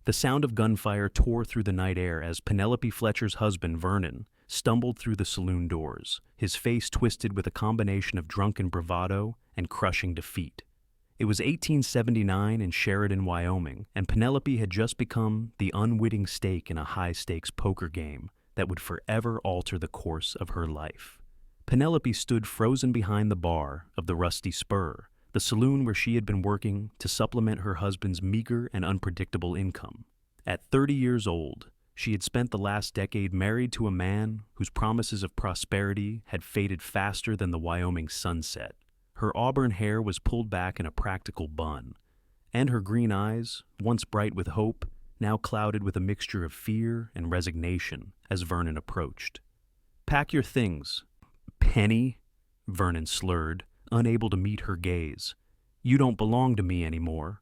The sound of gunfire tore through the night air as Penelope Fletcher's husband, Vernon, stumbled through the saloon doors, his face twisted with a combination of drunken bravado and crushing defeat. It was 1879 in Sheridan, Wyoming, and Penelope had just become the unwitting stake in a high-stakes poker game that would forever alter the course of her life. Penelope stood frozen behind the bar of the Rusty Spur, the saloon where she had been working to supplement her husband's meager and unpredictable income. At 30 years old, she had spent the last decade married to a man whose promises of prosperity had faded faster than the Wyoming sunset. Her auburn hair was pulled back in a practical bun, and her green eyes, once bright with hope, now clouded with a mixture of fear and resignation as Vernon approached. "Pack your things, Penny," Vernon slurred, unable to meet her gaze. "You don't belong to me anymore."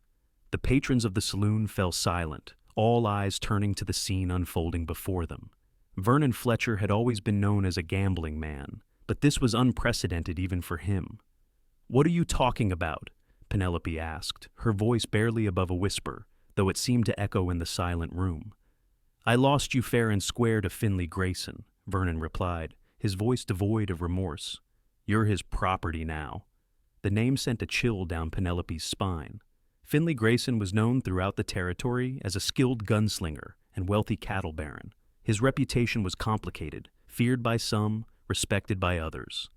The patrons of the saloon fell silent, all eyes turning to the scene unfolding before them. Vernon Fletcher had always been known as a gambling man, but this was unprecedented even for him. "What are you talking about?" Penelope asked, her voice barely above a whisper, though it seemed to echo in the silent room. "I lost you fair and square to Finley Grayson," Vernon replied, his voice devoid of remorse. "You're his property now." The name sent a chill down Penelope's spine. Finley Grayson was known throughout the territory as a skilled gunslinger and wealthy cattle baron. His reputation was complicated, feared by some, respected by others.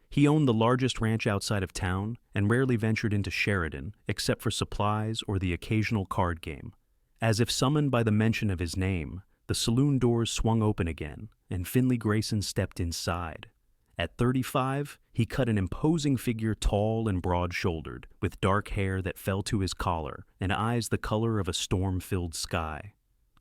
He owned the largest ranch outside of town and rarely ventured into Sheridan except for supplies or the occasional card game. As if summoned by the mention of his name, the saloon doors swung open again, and Finley Grayson stepped inside. At 35, he cut an imposing figure tall and broad-shouldered, with dark hair that fell to his collar and eyes the color of a storm-filled sky.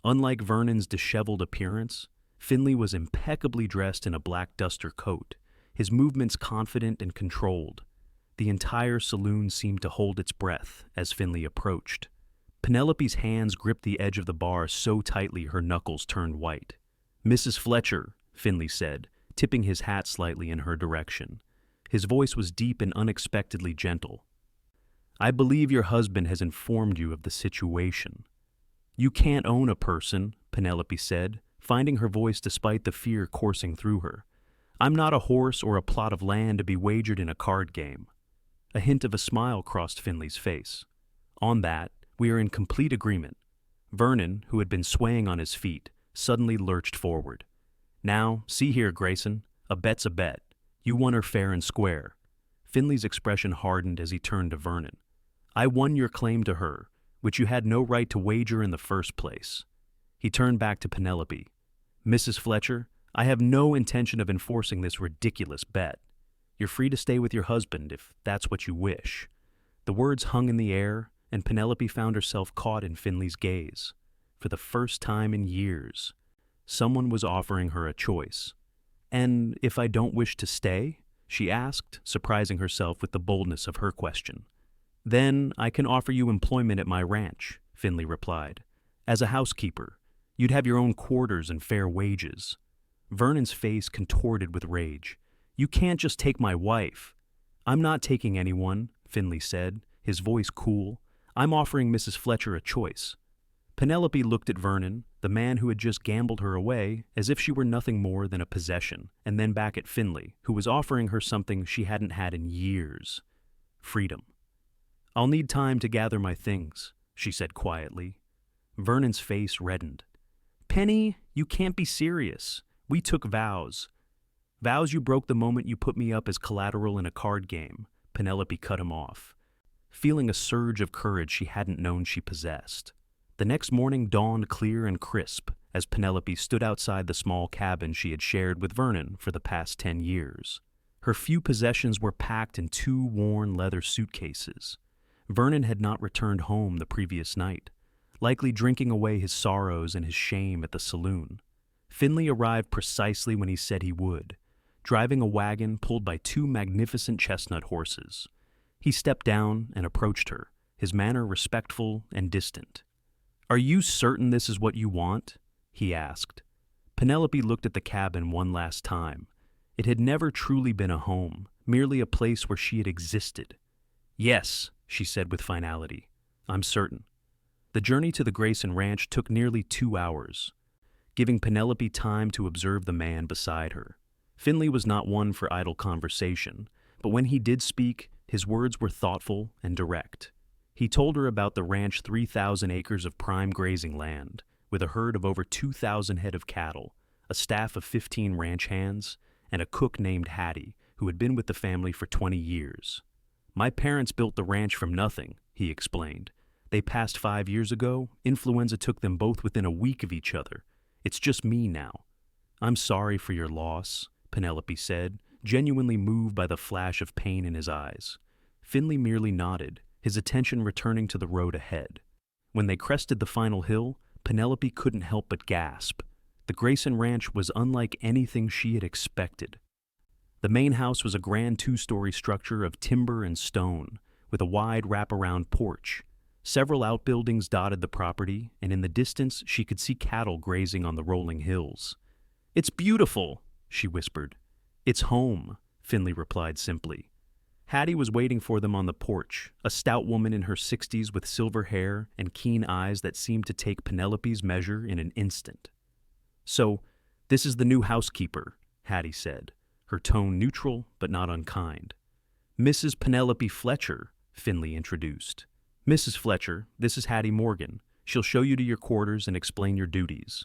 Unlike Vernon's disheveled appearance, Finley was impeccably dressed in a black duster coat, his movements confident and controlled. The entire saloon seemed to hold its breath as Finley approached. Penelope's hands gripped the edge of the bar so tightly her knuckles turned white. "Mrs. Fletcher," Finley said, tipping his hat slightly in her direction. His voice was deep and unexpectedly gentle. "I believe your husband has informed you of the situation." "You can't own a person," Penelope said, finding her voice despite the fear coursing through her. "I'm not a horse or a plot of land to be wagered in a card game." A hint of a smile crossed Finley's face. "On that, we are in complete agreement." Vernon, who had been swaying on his feet, suddenly lurched forward. "Now, see here, Grayson, a bet's a bet. You won her fair and square." Finley's expression hardened as he turned to Vernon. "I won your claim to her, which you had no right to wager in the first place." He turned back to Penelope. "Mrs. Fletcher, I have no intention of enforcing this ridiculous bet. You're free to stay with your husband if that's what you wish." The words hung in the air, and Penelope found herself caught in Finley's gaze. For the first time in years, someone was offering her a choice. "And if I don't wish to stay?" she asked, surprising herself with the boldness of her question. "Then I can offer you employment at my ranch," Finley replied. "As a housekeeper, you'd have your own quarters and fair wages." Vernon's face contorted with rage. "You can't just take my wife." "I'm not taking anyone," Finley said, his voice cool. "I'm offering Mrs. Fletcher a choice." Penelope looked at Vernon, the man who had just gambled her away, as if she were nothing more than a possession, and then back at Finley, who was offering her something she hadn't had in years: freedom. "I'll need time to gather my things," she said quietly. Vernon's face reddened. "Penny, you can't be serious. We took vows." "Vows you broke the moment you put me up as collateral in a card game," Penelope cut him off, feeling a surge of courage she hadn't known she possessed. The next morning dawned clear and crisp as Penelope stood outside the small cabin she had shared with Vernon for the past 10 years. Her few possessions were packed in 2 worn leather suitcases. Vernon had not returned home the previous night, likely drinking away his sorrows and his shame at the saloon. Finley arrived precisely when he said he would, driving a wagon pulled by 2 magnificent chestnut horses. He stepped down and approached her, his manner respectful and distant. "Are you certain this is what you want?" he asked. Penelope looked at the cabin one last time. It had never truly been a home, merely a place where she had existed. "Yes," she said with finality. "I'm certain." The journey to the Grayson Ranch took nearly 2 hours, giving Penelope time to observe the man beside her. Finley was not one for idle conversation, but when he did speak, his words were thoughtful and direct. He told her about the ranch's 3,000 acres of prime grazing land, with a herd of over 2,000 head of cattle, a staff of 15 ranch hands, and a cook named Hattie, who had been with the family for 20 years. "My parents built the ranch from nothing," he explained. "They passed 5 years ago. Influenza took them both within a week of each other. It's just me now." "I'm sorry for your loss," Penelope said, genuinely moved by the flash of pain in his eyes. Finley merely nodded, his attention returning to the road ahead. When they crested the final hill, Penelope couldn't help but gasp. The Grayson Ranch was unlike anything she had expected. The main house was a grand 2-story structure of timber and stone, with a wide wraparound porch. Several outbuildings dotted the property, and in the distance she could see cattle grazing on the rolling hills. "It's beautiful," she whispered. "It's home," Finley replied simply. Hattie was waiting for them on the porch, a stout woman in her 60s with silver hair and keen eyes that seemed to take Penelope's measure in an instant. "So, this is the new housekeeper," Hattie said, her tone neutral but not unkind. "Mrs. Penelope Fletcher," Finley introduced. "Mrs. Fletcher, this is Hattie Morgan. She'll show you to your quarters and explain your duties."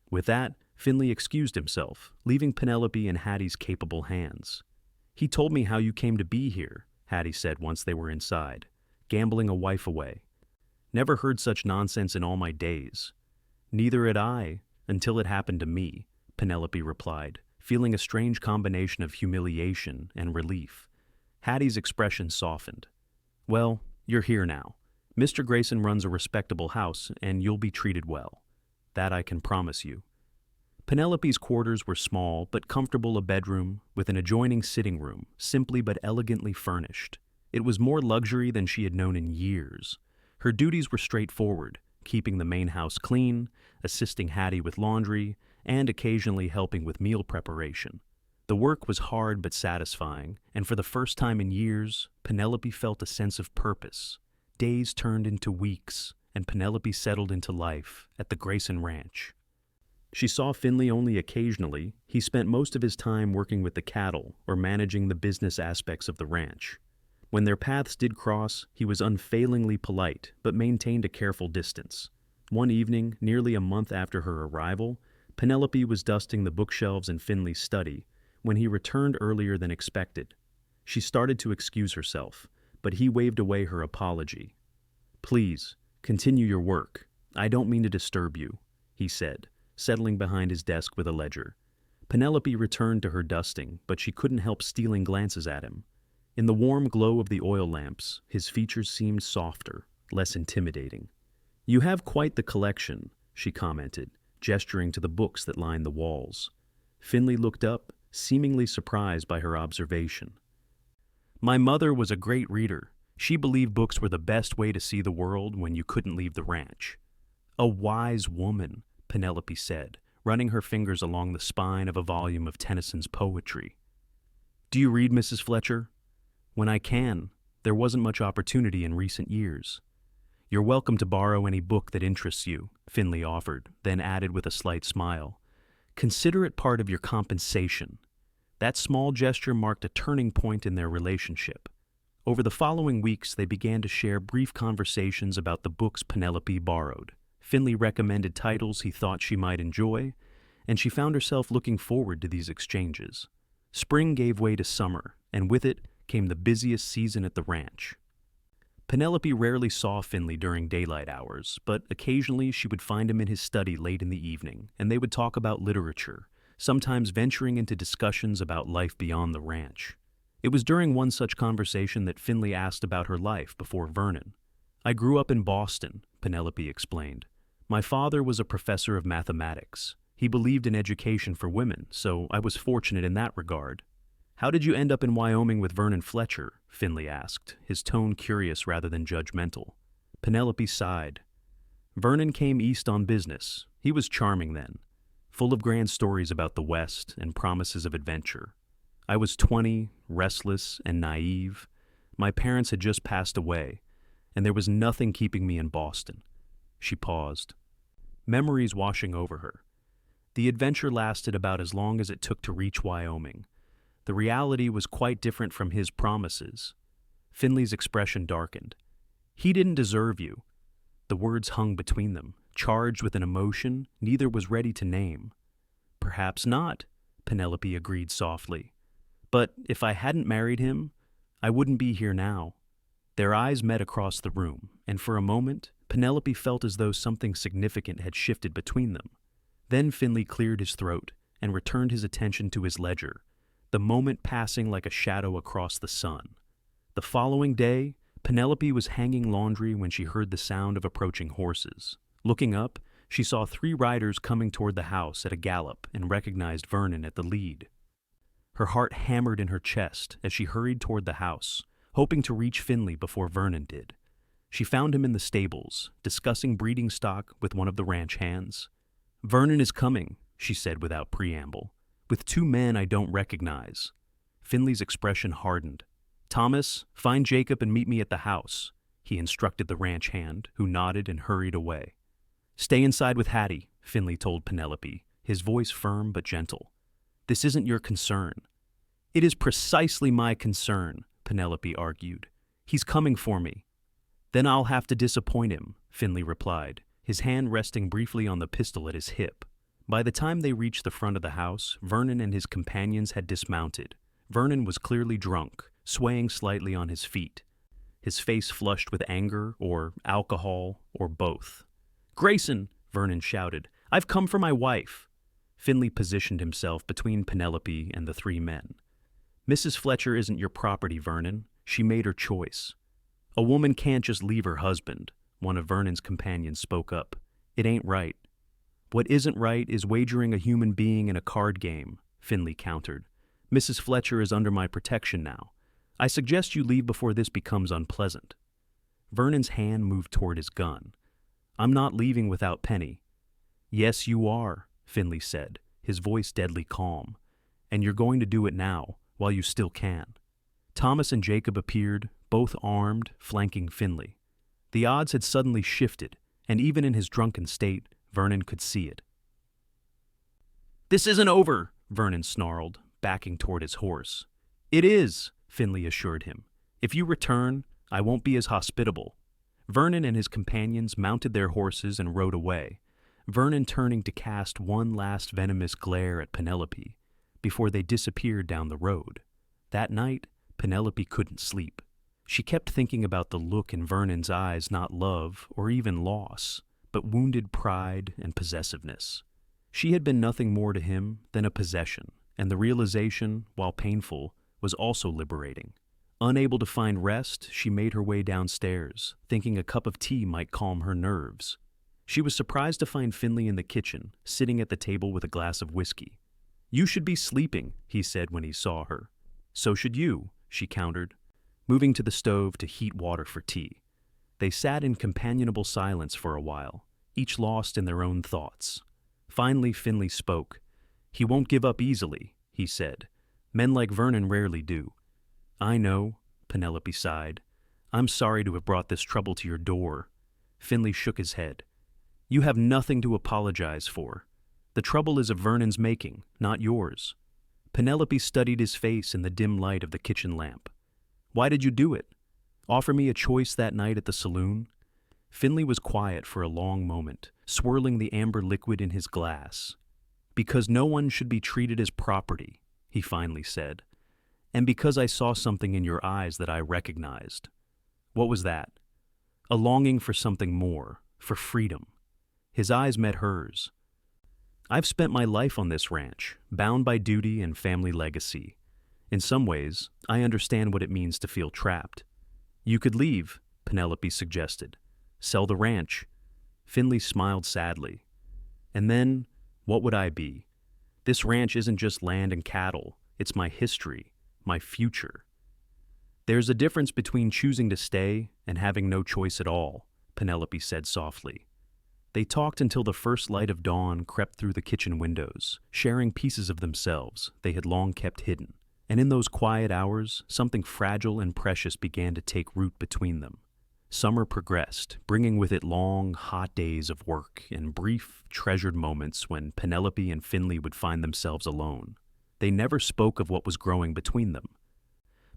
With that, Finley excused himself, leaving Penelope in Hattie's capable hands. "He told me how you came to be here," Hattie said once they were inside. "Gambling a wife away. Never heard such nonsense in all my days." "Neither had I, until it happened to me," Penelope replied, feeling a strange combination of humiliation and relief. Hattie's expression softened. "Well, you're here now. Mr. Grayson runs a respectable house, and you'll be treated well. That I can promise you." Penelope's quarters were small but comfortable, a bedroom with an adjoining sitting room, simply but elegantly furnished. It was more luxury than she had known in years. Her duties were straightforward, keeping the main house clean, assisting Hattie with laundry, and occasionally helping with meal preparation. The work was hard but satisfying, and for the first time in years, Penelope felt a sense of purpose. Days turned into weeks, and Penelope settled into life at the Grayson Ranch. She saw Finley only occasionally. He spent most of his time working with the cattle or managing the business aspects of the ranch. When their paths did cross, he was unfailingly polite but maintained a careful distance. One evening, nearly a month after her arrival, Penelope was dusting the bookshelves in Finley's study when he returned earlier than expected. She started to excuse herself, but he waved away her apology. "Please, continue your work. I don't mean to disturb you," he said, settling behind his desk with a ledger. Penelope returned to her dusting, but she couldn't help stealing glances at him. In the warm glow of the oil lamps, his features seemed softer, less intimidating. "You have quite the collection," she commented, gesturing to the books that lined the walls. Finley looked up, seemingly surprised by her observation. "My mother was a great reader. She believed books were the best way to see the world when you couldn't leave the ranch." "A wise woman," Penelope said, running her fingers along the spine of a volume of Tennyson's poetry. "Do you read, Mrs. Fletcher?" "When I can. There wasn't much opportunity in recent years." "You're welcome to borrow any book that interests you," Finley offered, then added with a slight smile, "Consider it part of your compensation." That small gesture marked a turning point in their relationship. Over the following weeks, they began to share brief conversations about the books Penelope borrowed. Finley recommended titles he thought she might enjoy, and she found herself looking forward to these exchanges. Spring gave way to summer, and with it came the busiest season at the ranch. Penelope rarely saw Finley during daylight hours, but occasionally she would find him in his study late in the evening, and they would talk about literature, sometimes venturing into discussions about life beyond the ranch. It was during one such conversation that Finley asked about her life before Vernon. "I grew up in Boston," Penelope explained. "My father was a professor of mathematics. He believed in education for women, so I was fortunate in that regard." "How did you end up in Wyoming with Vernon Fletcher?" Finley asked, his tone curious rather than judgmental. Penelope sighed. "Vernon came east on business. He was charming then, full of grand stories about the West and promises of adventure. I was 20, restless and naive. My parents had just passed away, and there was nothing keeping me in Boston." She paused, memories washing over her. The adventure lasted about as long as it took to reach Wyoming. The reality was quite different from his promises. Finley's expression darkened. He didn't deserve you. The words hung between them, charged with an emotion neither was ready to name. Perhaps not, Penelope agreed softly. But if I hadn't married him, I wouldn't be here now. Their eyes met across the room, and for a moment, Penelope felt as though something significant had shifted between them. Then Finley cleared his throat and returned his attention to his ledger, the moment passing like a shadow across the sun. The following day, Penelope was hanging laundry when she heard the sound of approaching horses. Looking up, she saw 3 riders coming toward the house at a gallop and recognized Vernon at the lead. Her heart hammered in her chest as she hurried toward the house, hoping to reach Finley before Vernon did. She found him in the stables, discussing breeding stock with one of the ranch hands. "Vernon is coming," she said without preamble, "with 2 men I don't recognize." Finley's expression hardened. "Thomas, find Jacob and meet me at the house," he instructed the ranch hand, who nodded and hurried away. "Stay inside with Hattie," Finley told Penelope, his voice firm but gentle. "This isn't your concern." "It is precisely my concern," Penelope argued. "He's coming for me." "Then I'll have to disappoint him," Finley replied, his hand resting briefly on the pistol at his hip. By the time they reached the front of the house, Vernon and his companions had dismounted. Vernon was clearly drunk, swaying slightly on his feet, his face flushed with anger or alcohol or both. "Grayson," Vernon shouted, "I've come for my wife." Finley positioned himself between Penelope and the 3 men. "Mrs. Fletcher isn't your property, Vernon. She made her choice." "A woman can't just leave her husband," one of Vernon's companions spoke up. "It ain't right." "What isn't right is wagering a human being in a card game," Finley countered. "Mrs. Fletcher is under my protection now. I suggest you leave before this becomes unpleasant." Vernon's hand moved toward his gun. "I'm not leaving without Penny." "Yes, you are," Finley said, his voice deadly calm. "And you're going to do it now, while you still can." Thomas and Jacob appeared, both armed, flanking Finley. The odds had suddenly shifted, and even in his drunken state, Vernon could see it. "This isn't over," Vernon snarled, backing toward his horse. "It is," Finley assured him. "If you return, I won't be as hospitable." Vernon and his companions mounted their horses and rode away, Vernon turning to cast one last venomous glare at Penelope before they disappeared down the road. That night, Penelope couldn't sleep. She kept thinking about the look in Vernon's eyes, not love or even loss, but wounded pride and possessiveness. She had been nothing more to him than a possession, and the realization, while painful, was also liberating. Unable to find rest, she made her way downstairs, thinking a cup of tea might calm her nerves. She was surprised to find Finley in the kitchen, sitting at the table with a glass of whiskey. "You should be sleeping," he said when he saw her. "So should you," she countered, moving to the stove to heat water for tea. They sat in companionable silence for a while, each lost in their own thoughts. Finally, Finley spoke. "He won't give up easily," he said. "Men like Vernon rarely do." "I know," Penelope sighed. "I'm sorry to have brought this trouble to your door." Finley shook his head. "You have nothing to apologize for. The trouble is of Vernon's making, not yours." Penelope studied his face in the dim light of the kitchen lamp. "Why did you do it? Offer me a choice that night at the saloon?" Finley was quiet for a long moment, swirling the amber liquid in his glass. "Because no one should be treated as property," he finally said. "And because I saw something in your eyes that I recognized." "What was that?" "A longing for something more, for freedom." His eyes met hers. "I've spent my life on this ranch, bound by duty and family legacy. In some ways, I understand what it means to feel trapped." "You could leave," Penelope suggested. "Sell the ranch." Finley smiled sadly. "And then, what would I be? This ranch isn't just land and cattle, it's my history, my future." "There's a difference between choosing to stay and having no choice at all," Penelope said softly. They talked until the first light of dawn crept through the kitchen windows, sharing pieces of themselves they had long kept hidden. And in those quiet hours, something fragile and precious began to take root between them. Summer progressed, bringing with it long, hot days of work and brief, treasured moments when Penelope and Finley would find themselves alone. They never spoke of what was growing between them,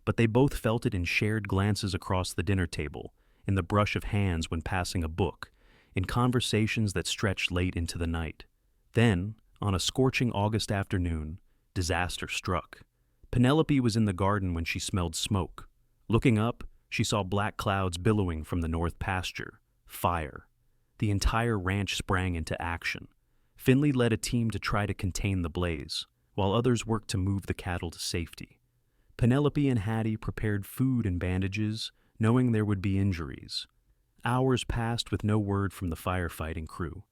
but they both felt it in shared glances across the dinner table, in the brush of hands when passing a book, in conversations that stretched late into the night. Then, on a scorching August afternoon, disaster struck. Penelope was in the garden when she smelled smoke. Looking up, she saw black clouds billowing from the north pasture. Fire. The entire ranch sprang into action. Finley led a team to try to contain the blaze, while others worked to move the cattle to safety. Penelope and Hattie prepared food and bandages, knowing there would be injuries. Hours passed with no word from the firefighting crew.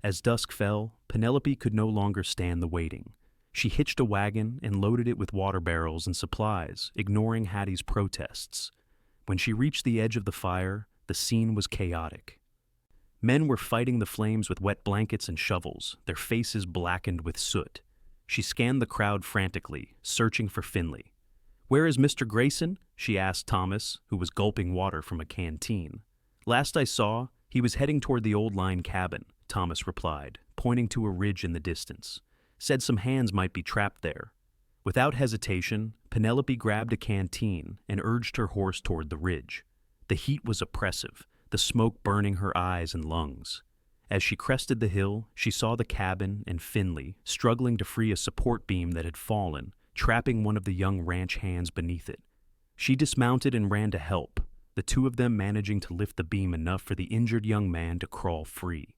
As dusk fell, Penelope could no longer stand the waiting. She hitched a wagon and loaded it with water barrels and supplies, ignoring Hattie's protests. When she reached the edge of the fire, the scene was chaotic. Men were fighting the flames with wet blankets and shovels, their faces blackened with soot. She scanned the crowd frantically, searching for Finley. "Where is Mr. Grayson?" she asked Thomas, who was gulping water from a canteen. "Last I saw, he was heading toward the old line cabin," Thomas replied, pointing to a ridge in the distance. "Said some hands might be trapped there." Without hesitation, Penelope grabbed a canteen and urged her horse toward the ridge. The heat was oppressive, the smoke burning her eyes and lungs. As she crested the hill, she saw the cabin and Finley struggling to free a support beam that had fallen, trapping one of the young ranch hands beneath it. She dismounted and ran to help, the two of them managing to lift the beam enough for the injured young man to crawl free.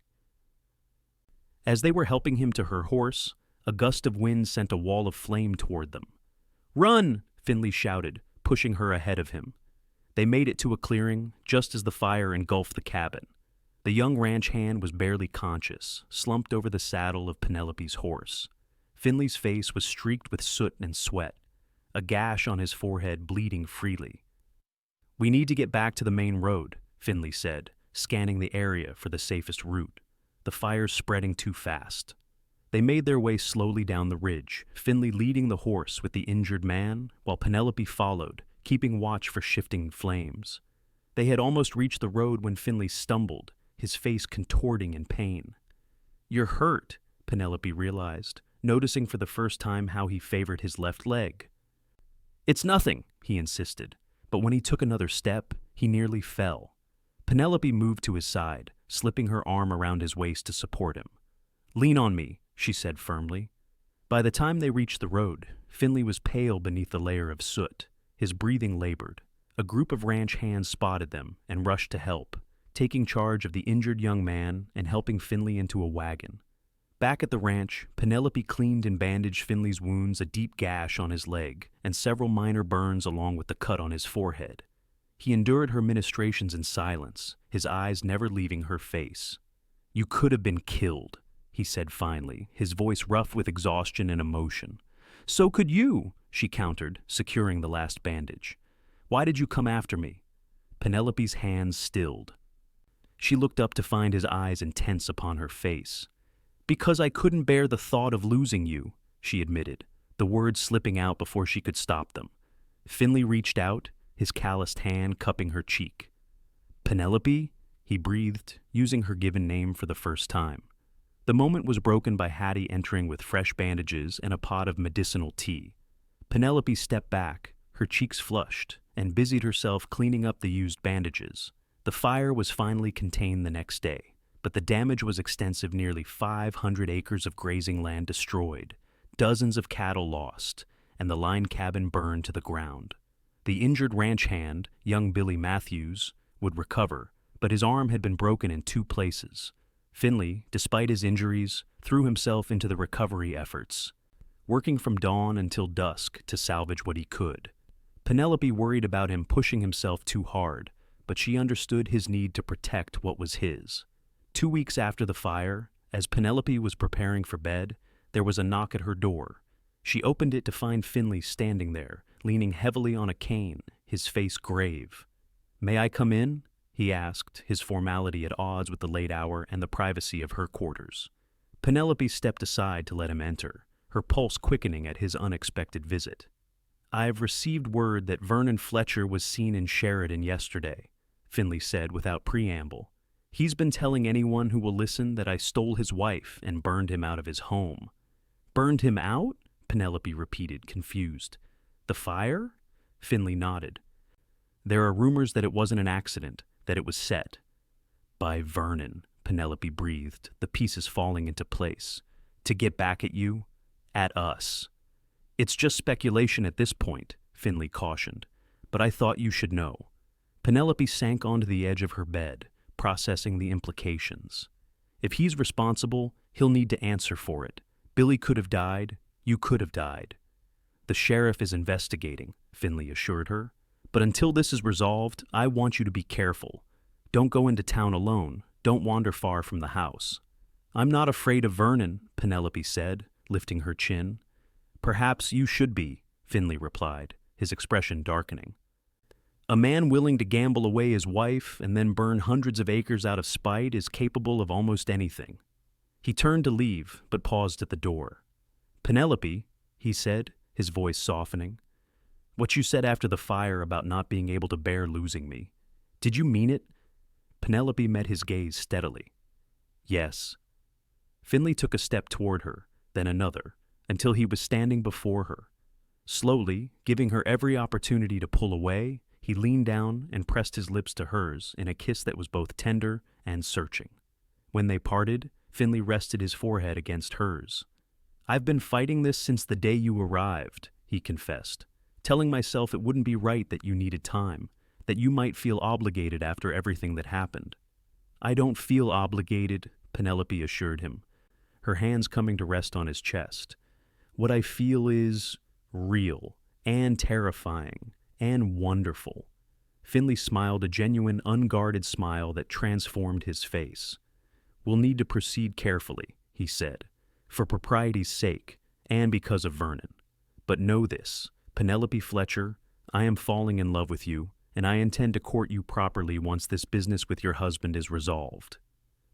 As they were helping him to her horse, a gust of wind sent a wall of flame toward them. "Run!" Finley shouted, pushing her ahead of him. They made it to a clearing, just as the fire engulfed the cabin. The young ranch hand was barely conscious, slumped over the saddle of Penelope's horse. Finley's face was streaked with soot and sweat, a gash on his forehead bleeding freely. "We need to get back to the main road," Finley said, scanning the area for the safest route. The fire's spreading too fast. They made their way slowly down the ridge, Finley leading the horse with the injured man, while Penelope followed, keeping watch for shifting flames. They had almost reached the road when Finley stumbled, his face contorting in pain. "You're hurt," Penelope realized, noticing for the first time how he favored his left leg. "It's nothing," he insisted, but when he took another step, he nearly fell. Penelope moved to his side, slipping her arm around his waist to support him. "Lean on me," she said firmly. By the time they reached the road, Finley was pale beneath the layer of soot, his breathing labored. A group of ranch hands spotted them and rushed to help, taking charge of the injured young man and helping Finley into a wagon. Back at the ranch, Penelope cleaned and bandaged Finley's wounds, a deep gash on his leg, and several minor burns along with the cut on his forehead. He endured her ministrations in silence, his eyes never leaving her face. "You could have been killed," he said finally, his voice rough with exhaustion and emotion. "So could you," she countered, securing the last bandage. "Why did you come after me?" Penelope's hands stilled. She looked up to find his eyes intense upon her face. "Because I couldn't bear the thought of losing you," she admitted, the words slipping out before she could stop them. Finley reached out, his calloused hand cupping her cheek. "Penelope?" he breathed, using her given name for the first time. The moment was broken by Hattie entering with fresh bandages and a pot of medicinal tea. Penelope stepped back, her cheeks flushed, and busied herself cleaning up the used bandages. The fire was finally contained the next day, but the damage was extensive, nearly 500 acres of grazing land destroyed, dozens of cattle lost, and the line cabin burned to the ground. The injured ranch hand, young Billy Matthews, would recover, but his arm had been broken in 2 places. Finley, despite his injuries, threw himself into the recovery efforts, working from dawn until dusk to salvage what he could. Penelope worried about him pushing himself too hard, but she understood his need to protect what was his. 2 weeks after the fire, as Penelope was preparing for bed, there was a knock at her door. She opened it to find Finley standing there, leaning heavily on a cane, his face grave. "May I come in?" he asked, his formality at odds with the late hour and the privacy of her quarters. Penelope stepped aside to let him enter, her pulse quickening at his unexpected visit. "I've received word that Vernon Fletcher was seen in Sheridan yesterday," Finley said without preamble. "He's been telling anyone who will listen that I stole his wife and burned him out of his home." "Burned him out?" Penelope repeated, confused. "The fire?" Finley nodded. "There are rumors that it wasn't an accident, that it was set." "By Vernon," Penelope breathed, the pieces falling into place. "To get back at you? At us." "It's just speculation at this point," Finley cautioned. "But I thought you should know." Penelope sank onto the edge of her bed, processing the implications. "If he's responsible, he'll need to answer for it. Billy could have died. You could have died." "The sheriff is investigating," Finley assured her. "But until this is resolved, I want you to be careful. Don't go into town alone. Don't wander far from the house." "I'm not afraid of Vernon," Penelope said, lifting her chin. "Perhaps you should be," Finley replied, his expression darkening. "A man willing to gamble away his wife and then burn hundreds of acres out of spite is capable of almost anything." He turned to leave, but paused at the door. "Penelope," he said, his voice softening, "what you said after the fire about not being able to bear losing me, did you mean it?" Penelope met his gaze steadily. "Yes." Finley took a step toward her, then another, until he was standing before her. Slowly, giving her every opportunity to pull away, he leaned down and pressed his lips to hers in a kiss that was both tender and searching. When they parted, Finley rested his forehead against hers. "I've been fighting this since the day you arrived," he confessed, "telling myself it wouldn't be right that you needed time, that you might feel obligated after everything that happened." "I don't feel obligated," Penelope assured him, her hands coming to rest on his chest. "What I feel is real and terrifying and wonderful." Finley smiled a genuine, unguarded smile that transformed his face. "We'll need to proceed carefully," he said, "for propriety's sake and because of Vernon. But know this, Penelope Fletcher, I am falling in love with you, and I intend to court you properly once this business with your husband is resolved."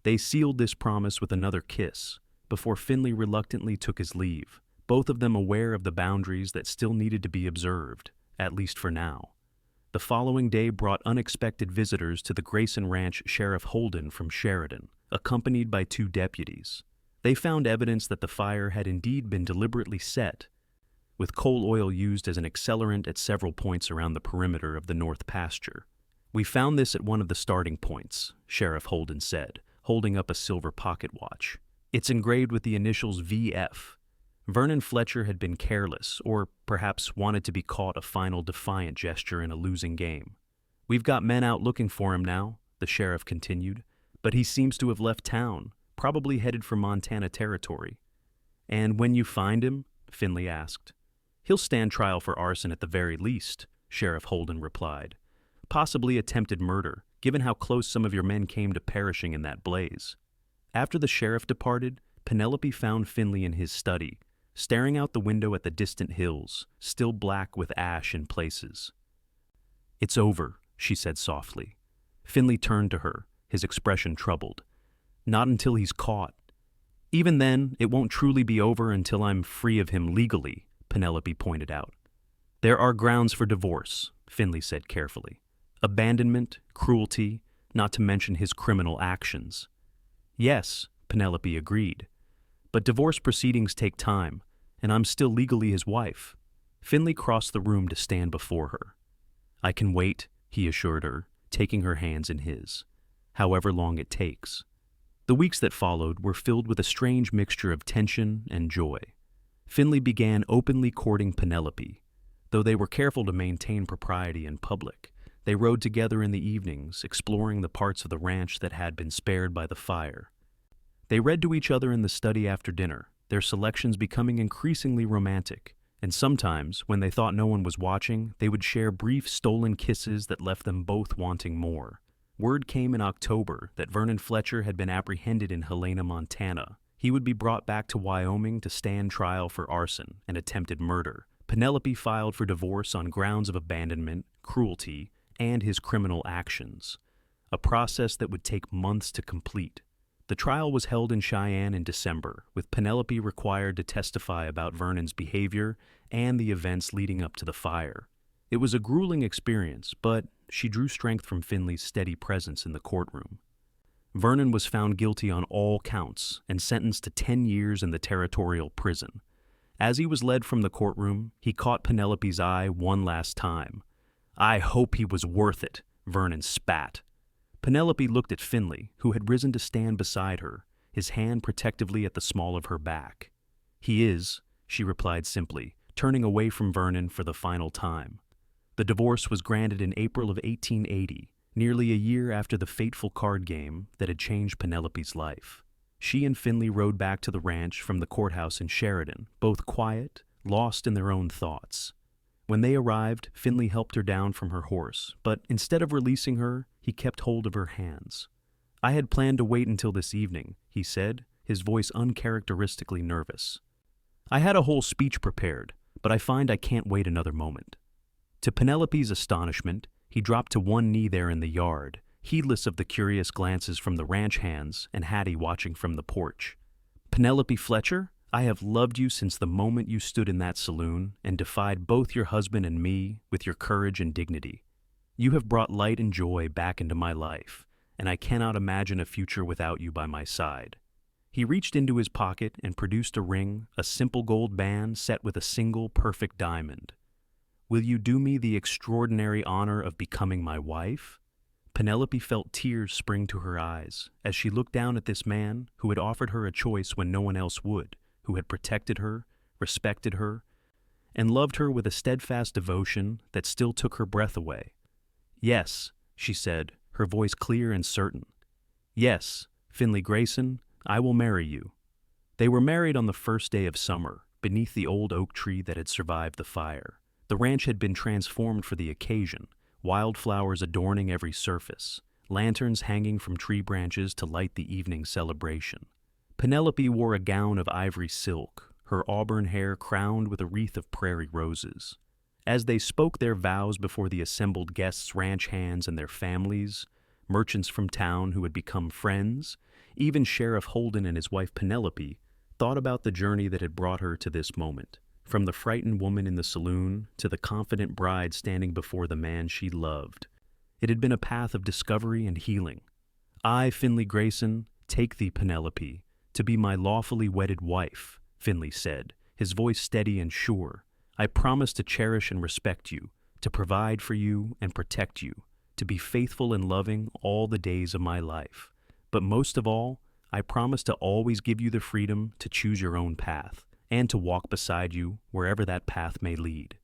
They sealed this promise with another kiss, before Finley reluctantly took his leave, both of them aware of the boundaries that still needed to be observed, at least for now. The following day brought unexpected visitors to the Grayson Ranch Sheriff Holden from Sheridan, accompanied by 2 deputies. They found evidence that the fire had indeed been deliberately set, with coal oil used as an accelerant at several points around the perimeter of the north pasture. "We found this at one of the starting points," Sheriff Holden said, holding up a silver pocket watch. "It's engraved with the initials VF. Vernon Fletcher had been careless, or perhaps wanted to be caught a final defiant gesture in a losing game. We've got men out looking for him now," the sheriff continued, "but he seems to have left town, probably headed for Montana territory." "And when you find him?" Finley asked. "He'll stand trial for arson at the very least," Sheriff Holden replied. "Possibly attempted murder, given how close some of your men came to perishing in that blaze." After the sheriff departed, Penelope found Finley in his study, staring out the window at the distant hills, still black with ash in places. "It's over," she said softly. Finley turned to her, his expression troubled. "Not until he's caught." "Even then, it won't truly be over until I'm free of him legally," Penelope pointed out. "There are grounds for divorce," Finley said carefully. "Abandonment, cruelty, not to mention his criminal actions." "Yes," Penelope agreed. "But divorce proceedings take time, and I'm still legally his wife." Finley crossed the room to stand before her. "I can wait," he assured her, taking her hands in his. "However long it takes." The weeks that followed were filled with a strange mixture of tension and joy. Finley began openly courting Penelope. Though they were careful to maintain propriety in public, they rode together in the evenings, exploring the parts of the ranch that had been spared by the fire. They read to each other in the study after dinner, their selections becoming increasingly romantic, and sometimes, when they thought no one was watching, they would share brief stolen kisses that left them both wanting more. Word came in October that Vernon Fletcher had been apprehended in Helena, Montana. He would be brought back to Wyoming to stand trial for arson and attempted murder. Penelope filed for divorce on grounds of abandonment, cruelty, and his criminal actions, a process that would take months to complete. The trial was held in Cheyenne in December, with Penelope required to testify about Vernon's behavior and the events leading up to the fire. It was a grueling experience, but she drew strength from Finley's steady presence in the courtroom. Vernon was found guilty on all counts and sentenced to 10 years in the territorial prison. As he was led from the courtroom, he caught Penelope's eye one last time. "I hope he was worth it," Vernon spat. Penelope looked at Finley, who had risen to stand beside her, his hand protectively at the small of her back. "He is," she replied simply, turning away from Vernon for the final time. The divorce was granted in April of 1880, nearly a year after the fateful card game that had changed Penelope's life. She and Finley rode back to the ranch from the courthouse in Sheridan, both quiet, lost in their own thoughts. When they arrived, Finley helped her down from her horse, but instead of releasing her, he kept hold of her hands. "I had planned to wait until this evening," he said, his voice uncharacteristically nervous. "I had a whole speech prepared, but I find I can't wait another moment." To Penelope's astonishment, he dropped to one knee there in the yard, heedless of the curious glances from the ranch hands and Hattie watching from the porch. "Penelope Fletcher, I have loved you since the moment you stood in that saloon and defied both your husband and me with your courage and dignity. You have brought light and joy back into my life, and I cannot imagine a future without you by my side." He reached into his pocket and produced a ring, a simple gold band set with a single perfect diamond. "Will you do me the extraordinary honor of becoming my wife?" Penelope felt tears spring to her eyes as she looked down at this man who had offered her a choice when no one else would, who had protected her, respected her, and loved her with a steadfast devotion that still took her breath away. "Yes," she said, her voice clear and certain. "Yes, Finley Grayson, I will marry you." They were married on the first day of summer, beneath the old oak tree that had survived the fire. The ranch had been transformed for the occasion, wildflowers adorning every surface, lanterns hanging from tree branches to light the evening celebration. Penelope wore a gown of ivory silk, her auburn hair crowned with a wreath of prairie roses. As they spoke their vows before the assembled guests, ranch hands and their families, merchants from town who had become friends, even Sheriff Holden and his wife Penelope thought about the journey that had brought her to this moment, from the frightened woman in the saloon to the confident bride standing before the man she loved. It had been a path of discovery and healing. "I, Finley Grayson, take thee, Penelope, to be my lawfully wedded wife," Finley said, his voice steady and sure. "I promise to cherish and respect you, to provide for you and protect you, to be faithful and loving all the days of my life. But most of all, I promise to always give you the freedom to choose your own path, and to walk beside you wherever that path may lead."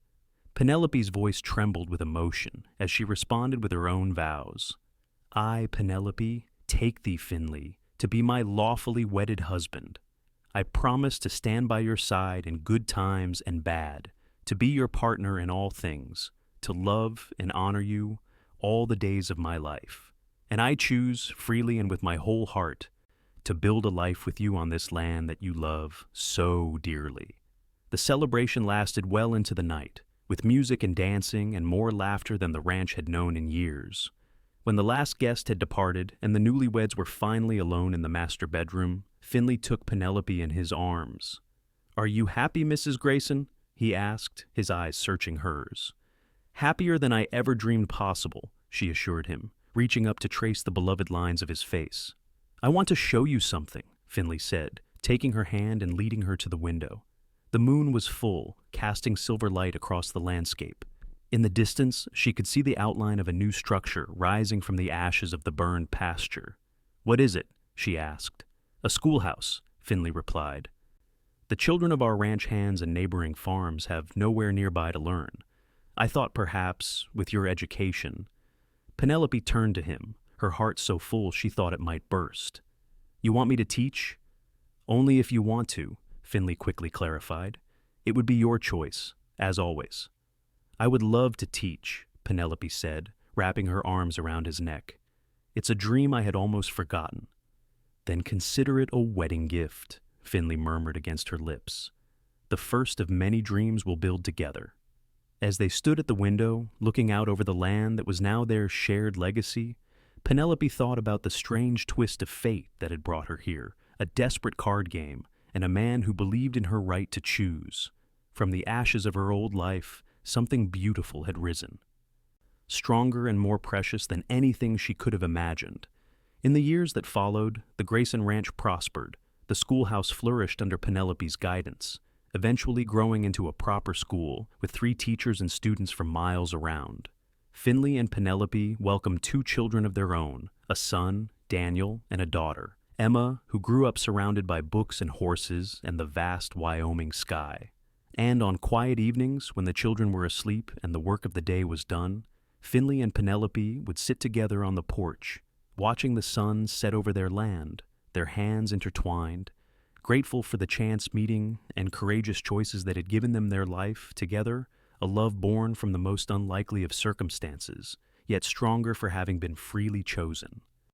Penelope's voice trembled with emotion as she responded with her own vows. "I, Penelope, take thee, Finley, to be my lawfully wedded husband. I promise to stand by your side in good times and bad, to be your partner in all things, to love and honor you all the days of my life. And I choose, freely and with my whole heart, to build a life with you on this land that you love so dearly." The celebration lasted well into the night, with music and dancing and more laughter than the ranch had known in years. When the last guest had departed and the newlyweds were finally alone in the master bedroom, Finley took Penelope in his arms. "Are you happy, Mrs. Grayson?" he asked, his eyes searching hers. "Happier than I ever dreamed possible," she assured him, reaching up to trace the beloved lines of his face. "I want to show you something," Finley said, taking her hand and leading her to the window. The moon was full, casting silver light across the landscape. In the distance, she could see the outline of a new structure rising from the ashes of the burned pasture. "What is it?" she asked. "A schoolhouse," Finley replied. "The children of our ranch hands and neighboring farms have nowhere nearby to learn. I thought perhaps, with your education—" Penelope turned to him, her heart so full she thought it might burst. "You want me to teach?" "Only if you want to," Finley quickly clarified. "It would be your choice, as always." "I would love to teach," Penelope said, wrapping her arms around his neck. "It's a dream I had almost forgotten." "Then consider it a wedding gift," Finley murmured against her lips. "The first of many dreams we'll build together." As they stood at the window, looking out over the land that was now their shared legacy, Penelope thought about the strange twist of fate that had brought her here, a desperate card game, and a man who believed in her right to choose. From the ashes of her old life, something beautiful had risen, stronger and more precious than anything she could have imagined. In the years that followed, the Grayson Ranch prospered. The schoolhouse flourished under Penelope's guidance, eventually growing into a proper school with 3 teachers and students from miles around. Finley and Penelope welcomed 2 children of their own, a son, Daniel, and a daughter, Emma, who grew up surrounded by books and horses and the vast Wyoming sky. And on quiet evenings, when the children were asleep and the work of the day was done, Finley and Penelope would sit together on the porch, watching the sun set over their land, their hands intertwined, grateful for the chance meeting and courageous choices that had given them their life together, a love born from the most unlikely of circumstances, yet stronger for having been freely chosen.